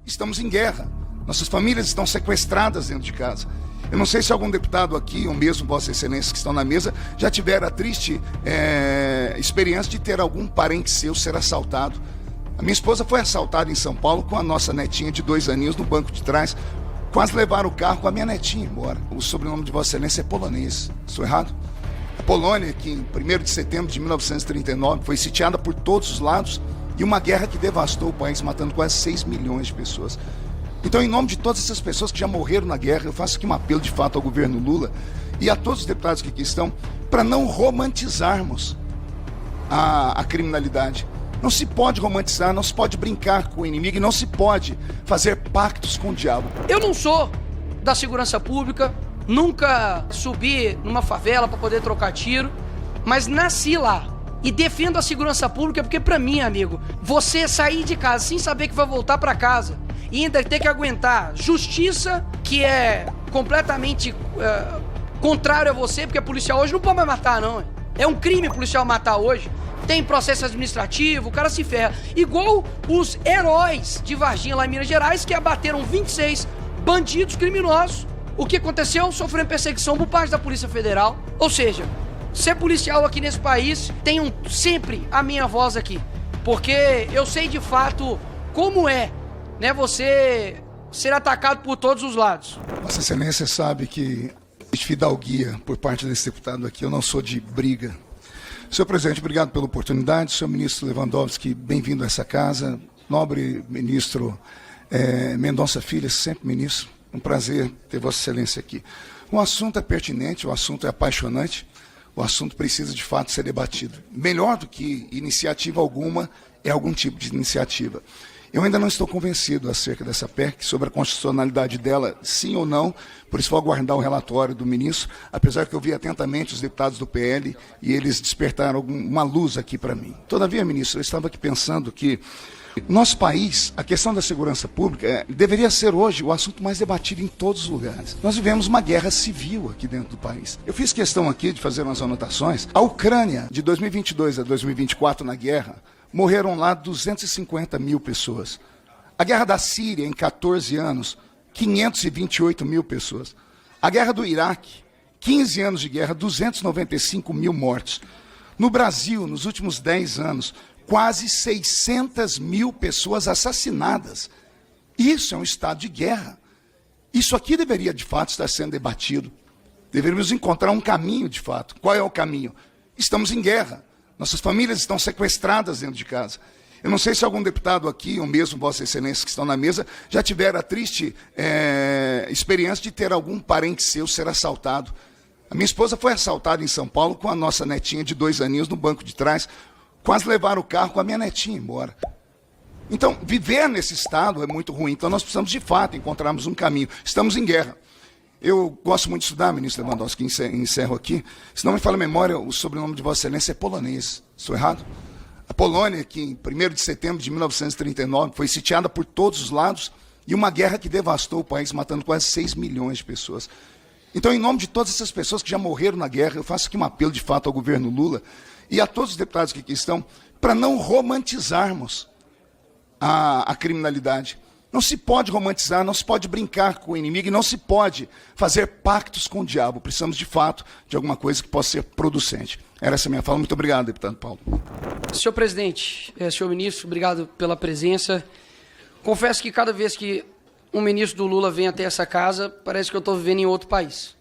Estamos em guerra. Nossas famílias estão sequestradas dentro de casa. Eu não sei se algum deputado aqui, ou mesmo Vossa Excelência que estão na mesa, já tiveram a triste experiência de ter algum parente seu ser assaltado. A minha esposa foi assaltada em São Paulo com a nossa netinha de 2 aninhos no banco de trás. Quase levaram o carro com a minha netinha embora. O sobrenome de Vossa Excelência é polonês. Estou errado? A Polônia, que em 1º de setembro de 1939 foi sitiada por todos os lados e uma guerra que devastou o país, matando quase 6 milhões de pessoas. Então, em nome de todas essas pessoas que já morreram na guerra, eu faço aqui um apelo de fato ao governo Lula e a todos os deputados que aqui estão, para não romantizarmos a criminalidade. Não se pode romantizar, não se pode brincar com o inimigo e não se pode fazer pactos com o diabo. Eu não sou da segurança pública, nunca subi numa favela para poder trocar tiro, mas nasci lá. E defendo a segurança pública porque, pra mim, amigo, você sair de casa sem saber que vai voltar pra casa e ainda ter que aguentar justiça, que é completamente contrário a você, porque policial hoje não pode mais matar, não. É um crime policial matar hoje. Tem processo administrativo, o cara se ferra. Igual os heróis de Varginha, lá em Minas Gerais, que abateram 26 bandidos criminosos. O que aconteceu? Sofrendo perseguição por parte da Polícia Federal. Ou seja, ser policial aqui nesse país, tenham sempre a minha voz aqui. Porque eu sei de fato como é, né, você ser atacado por todos os lados. Vossa Excelência sabe que existe fidalguia por parte desse deputado aqui, eu não sou de briga. Senhor presidente, obrigado pela oportunidade. Senhor ministro Lewandowski, bem-vindo a essa casa. Nobre ministro Mendonça Filho, sempre ministro. Um prazer ter Vossa Excelência aqui. O assunto é pertinente, o assunto é apaixonante, o assunto precisa de fato ser debatido. Melhor do que iniciativa alguma é algum tipo de iniciativa. Eu ainda não estou convencido acerca dessa PEC, sobre a constitucionalidade dela, sim ou não, por isso vou aguardar o relatório do ministro, apesar que eu vi atentamente os deputados do PL e eles despertaram uma luz aqui para mim. Todavia, ministro, eu estava aqui pensando que nosso país, a questão da segurança pública, deveria ser hoje o assunto mais debatido em todos os lugares. Nós vivemos uma guerra civil aqui dentro do país. Eu fiz questão aqui de fazer umas anotações. A Ucrânia, de 2022 a 2024 na guerra, morreram lá 250 mil pessoas. A guerra da Síria, em 14 anos, 528 mil pessoas. A guerra do Iraque, 15 anos de guerra, 295 mil mortes. No Brasil, nos últimos 10 anos, quase 600 mil pessoas assassinadas. Isso é um estado de guerra. Isso aqui deveria, de fato, estar sendo debatido. Deveríamos encontrar um caminho, de fato. Qual é o caminho? Estamos em guerra. Nossas famílias estão sequestradas dentro de casa. Eu não sei se algum deputado aqui, ou mesmo Vossa Excelência que estão na mesa, já tiveram a triste experiência de ter algum parente seu ser assaltado. A minha esposa foi assaltada em São Paulo com a nossa netinha de 2 aninhos no banco de trás. Quase levaram o carro com a minha netinha embora. Então, viver nesse estado é muito ruim. Então, nós precisamos, de fato, encontrarmos um caminho. Estamos em guerra. Eu gosto muito de estudar, ministro Lewandowski, encerro aqui. Se não me falha a memória, o sobrenome de Vossa Excelência é polonês. Estou errado? A Polônia, que em 1º de setembro de 1939 foi sitiada por todos os lados e uma guerra que devastou o país, matando quase 6 milhões de pessoas. Então, em nome de todas essas pessoas que já morreram na guerra, eu faço aqui um apelo, de fato, ao governo Lula e a todos os deputados que aqui estão, para não romantizarmos a criminalidade. Não se pode romantizar, não se pode brincar com o inimigo e não se pode fazer pactos com o diabo. Precisamos, de fato, de alguma coisa que possa ser producente. Era essa a minha fala. Muito obrigado, deputado Paulo. Senhor presidente, senhor ministro, obrigado pela presença. Confesso que cada vez que um ministro do Lula vem até essa casa, parece que eu estou vivendo em outro país.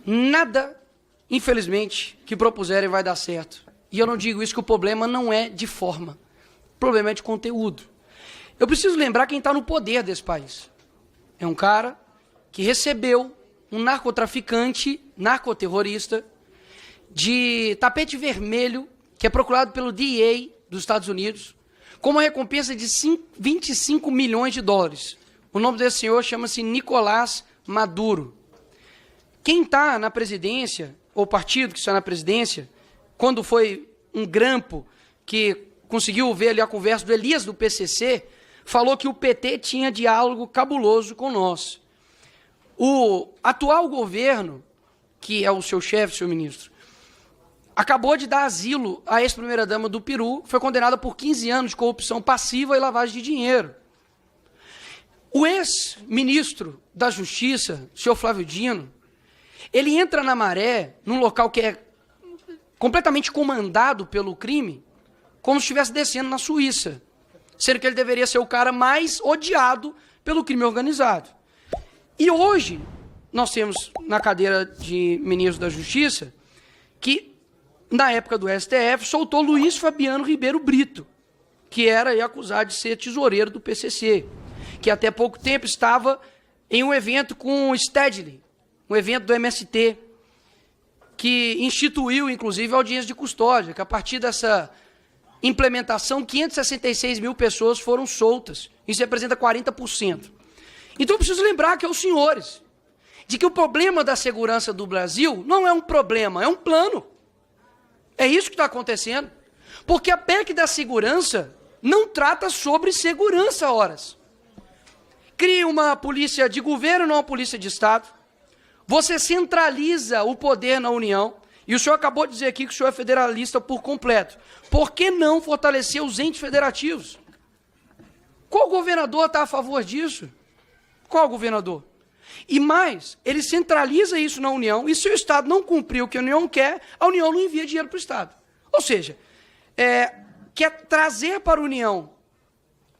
Nada, infelizmente, que propuserem vai dar certo. E eu não digo isso que o problema não é de forma. O problema é de conteúdo. Eu preciso lembrar quem está no poder desse país. É um cara que recebeu um narcotraficante, narcoterrorista, de tapete vermelho, que é procurado pelo DEA dos Estados Unidos, com uma recompensa de 25 milhões de dólares. O nome desse senhor chama-se Nicolás Maduro. Quem está na presidência, ou partido que está na presidência, quando foi um grampo que conseguiu ver ali a conversa do Elias do PCC, falou que o PT tinha diálogo cabuloso com nós. O atual governo, que é o seu chefe, senhor ministro, acabou de dar asilo à ex-primeira-dama do Peru, foi condenada por 15 anos de corrupção passiva e lavagem de dinheiro. O ex-ministro da Justiça, o senhor Flávio Dino, ele entra na Maré, num local que é completamente comandado pelo crime, como se estivesse descendo na Suíça, sendo que ele deveria ser o cara mais odiado pelo crime organizado. E hoje, nós temos na cadeira de ministro da Justiça, que, na época do STF, soltou Luiz Fabiano Ribeiro Brito, que era aí acusado de ser tesoureiro do PCC, que até pouco tempo estava em um evento com o Stedley, um evento do MST, que instituiu, inclusive, a audiência de custódia, que a partir dessa implementação, 566 mil pessoas foram soltas. Isso representa 40%. Então, eu preciso lembrar que aos senhores, de que o problema da segurança do Brasil não é um problema, é um plano. É isso que está acontecendo. Porque a PEC da segurança não trata sobre segurança, horas. Cria uma polícia de governo, não uma polícia de Estado. Você centraliza o poder na União. E o senhor acabou de dizer aqui que o senhor é federalista por completo. Por que não fortalecer os entes federativos? Qual governador está a favor disso? Qual governador? E mais, ele centraliza isso na União, e se o Estado não cumprir o que a União quer, a União não envia dinheiro para o Estado. Ou seja, quer trazer para a União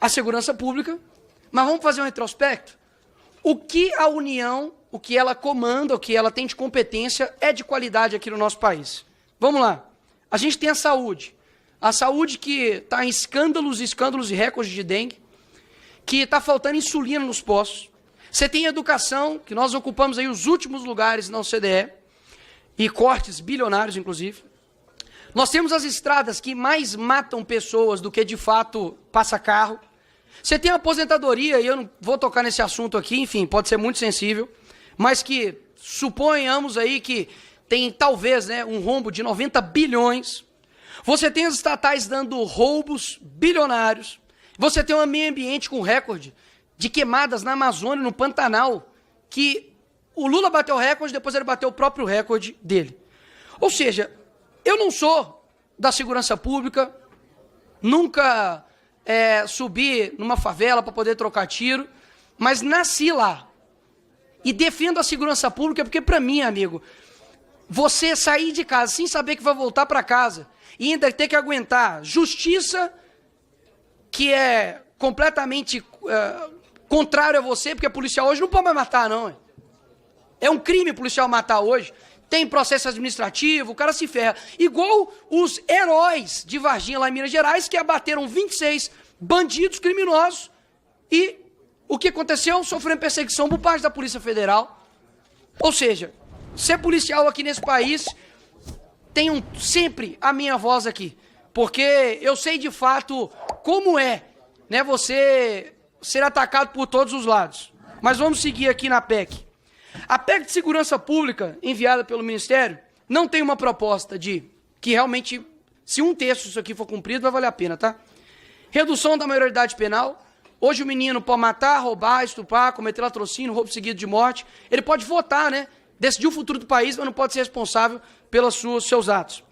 a segurança pública, mas vamos fazer um retrospecto? O que a União, o que ela comanda, o que ela tem de competência é de qualidade aqui no nosso país. Vamos lá. A gente tem a saúde que está em escândalos e recordes de dengue, que está faltando insulina nos postos. Você tem a educação, que nós ocupamos aí os últimos lugares na OCDE, e cortes bilionários, inclusive. Nós temos as estradas que mais matam pessoas do que, de fato, passa carro. Você tem a aposentadoria, e eu não vou tocar nesse assunto aqui, enfim, pode ser muito sensível, mas que suponhamos aí que tem, talvez, né, um rombo de 90 bilhões. Você tem as estatais dando roubos bilionários. Você tem um meio ambiente com recorde de queimadas na Amazônia, no Pantanal, que o Lula bateu o recorde, depois ele bateu o próprio recorde dele. Ou seja, eu não sou da segurança pública, nunca subi numa favela para poder trocar tiro, mas nasci lá. E defendo a segurança pública porque, para mim, amigo, você sair de casa sem saber que vai voltar para casa e ainda ter que aguentar justiça que é completamente contrário a você, porque policial hoje não pode mais matar, não. É um crime policial matar hoje. Tem processo administrativo, o cara se ferra. Igual os heróis de Varginha, lá em Minas Gerais, que abateram 26 bandidos criminosos e o que aconteceu? Sofrendo perseguição por parte da Polícia Federal. Ou seja, ser policial aqui nesse país, tenham sempre a minha voz aqui, porque eu sei de fato como é, né, você ser atacado por todos os lados. Mas vamos seguir aqui na PEC. A PEC de Segurança Pública, enviada pelo Ministério, não tem uma proposta de que realmente, se 1/3 disso aqui for cumprido, vai valer a pena, tá? Redução da maioridade penal. Hoje o menino pode matar, roubar, estuprar, cometer latrocínio, roubo seguido de morte. Ele pode votar, né? Decidir o futuro do país, mas não pode ser responsável pelos seus atos.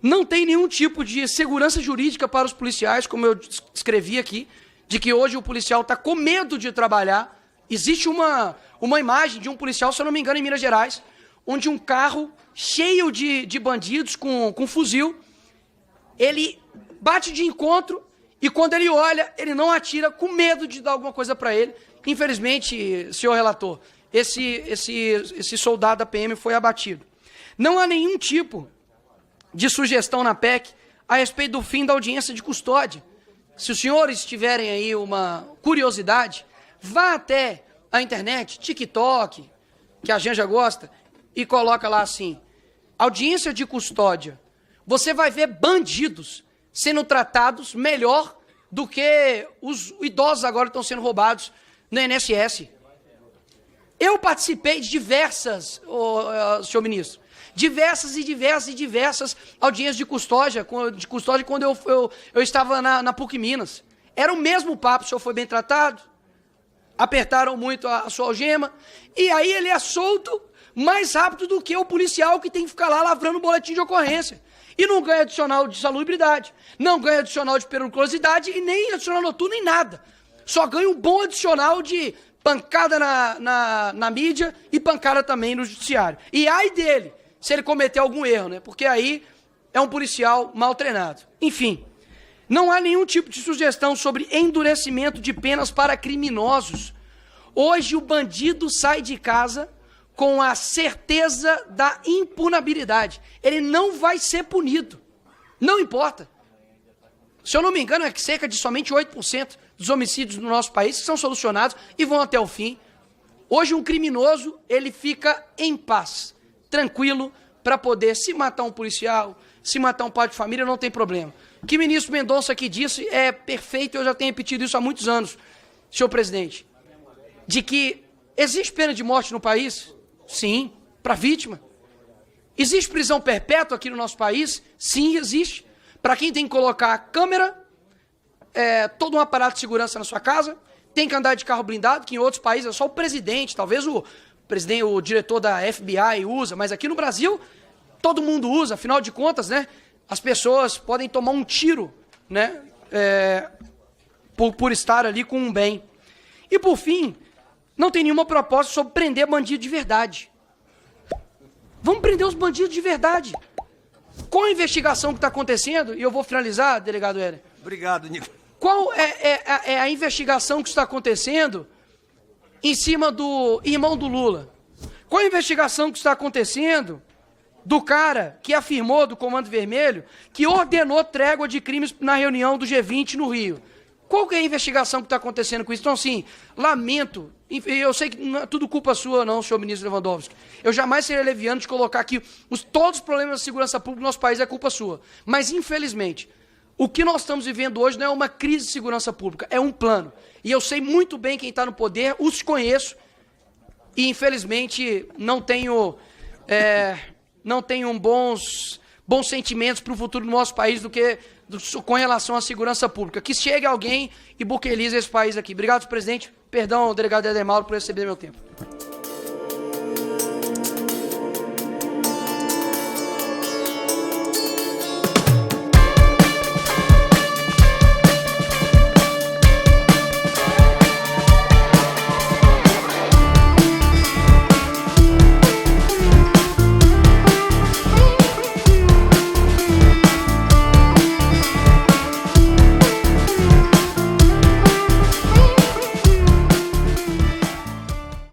Não tem nenhum tipo de segurança jurídica para os policiais, como eu escrevi aqui, de que hoje o policial está com medo de trabalhar. Existe uma imagem de um policial, se eu não me engano, em Minas Gerais, onde um carro cheio de bandidos com fuzil, ele bate de encontro e quando ele olha, ele não atira com medo de dar alguma coisa para ele. Infelizmente, senhor relator, esse soldado da PM foi abatido. Não há nenhum tipo de sugestão na PEC a respeito do fim da audiência de custódia. Se os senhores tiverem aí uma curiosidade, vá até a internet, TikTok, que a Janja gosta, e coloca lá assim, audiência de custódia. Você vai ver bandidos sendo tratados melhor do que os idosos agora estão sendo roubados no INSS. Eu participei de diversas, senhor ministro, diversas audiências de custódia quando eu estava na PUC Minas. Era o mesmo papo, o senhor foi bem tratado, apertaram muito a sua algema, e aí ele é solto mais rápido do que o policial que tem que ficar lá lavrando o boletim de ocorrência. E não ganha adicional de salubridade, não ganha adicional de periculosidade e nem adicional noturno, nem nada. Só ganha um bom adicional de pancada na mídia e pancada também no judiciário. E ai dele, se ele cometer algum erro, né? Porque aí é um policial mal treinado. Enfim, não há nenhum tipo de sugestão sobre endurecimento de penas para criminosos. Hoje o bandido sai de casa com a certeza da impunabilidade. Ele não vai ser punido. Não importa. Se eu não me engano, é que cerca de somente 8% dos homicídios no nosso país são solucionados e vão até o fim. Hoje um criminoso, ele fica em paz, tranquilo, para poder se matar um policial, se matar um pai de família, não tem problema. O que o ministro Mendonça aqui disse é perfeito, eu já tenho repetido isso há muitos anos, senhor presidente, de que existe pena de morte no país? Sim, para vítima. Existe prisão perpétua aqui no nosso país? Sim, existe. Para quem tem que colocar câmera, todo um aparato de segurança na sua casa, tem que andar de carro blindado, que em outros países é só o presidente, talvez o diretor da FBI usa, mas aqui no Brasil todo mundo usa, afinal de contas, né, as pessoas podem tomar um tiro, né, por estar ali com um bem. E por fim, não tem nenhuma proposta sobre prender bandido de verdade. Vamos prender os bandidos de verdade. Qual a investigação que está acontecendo? E eu vou finalizar, delegado Heller. Obrigado, Nico. Qual é a investigação que está acontecendo em cima do irmão do Lula? Qual a investigação que está acontecendo do cara que afirmou, do Comando Vermelho, que ordenou trégua de crimes na reunião do G20 no Rio? Qual que é a investigação que está acontecendo com isso? Então, assim, lamento, eu sei que não é tudo culpa sua não, senhor ministro Lewandowski. Eu jamais seria leviano de colocar aqui todos os problemas da segurança pública do nosso país é culpa sua. Mas, infelizmente, o que nós estamos vivendo hoje não é uma crise de segurança pública, é um plano. E eu sei muito bem quem está no poder, os conheço, e, infelizmente, não tenho bons sentimentos para o futuro do nosso país com relação à segurança pública. Que chegue alguém e buquelize esse país aqui. Obrigado, presidente. Perdão, delegado Eder Mauro, por receber meu tempo.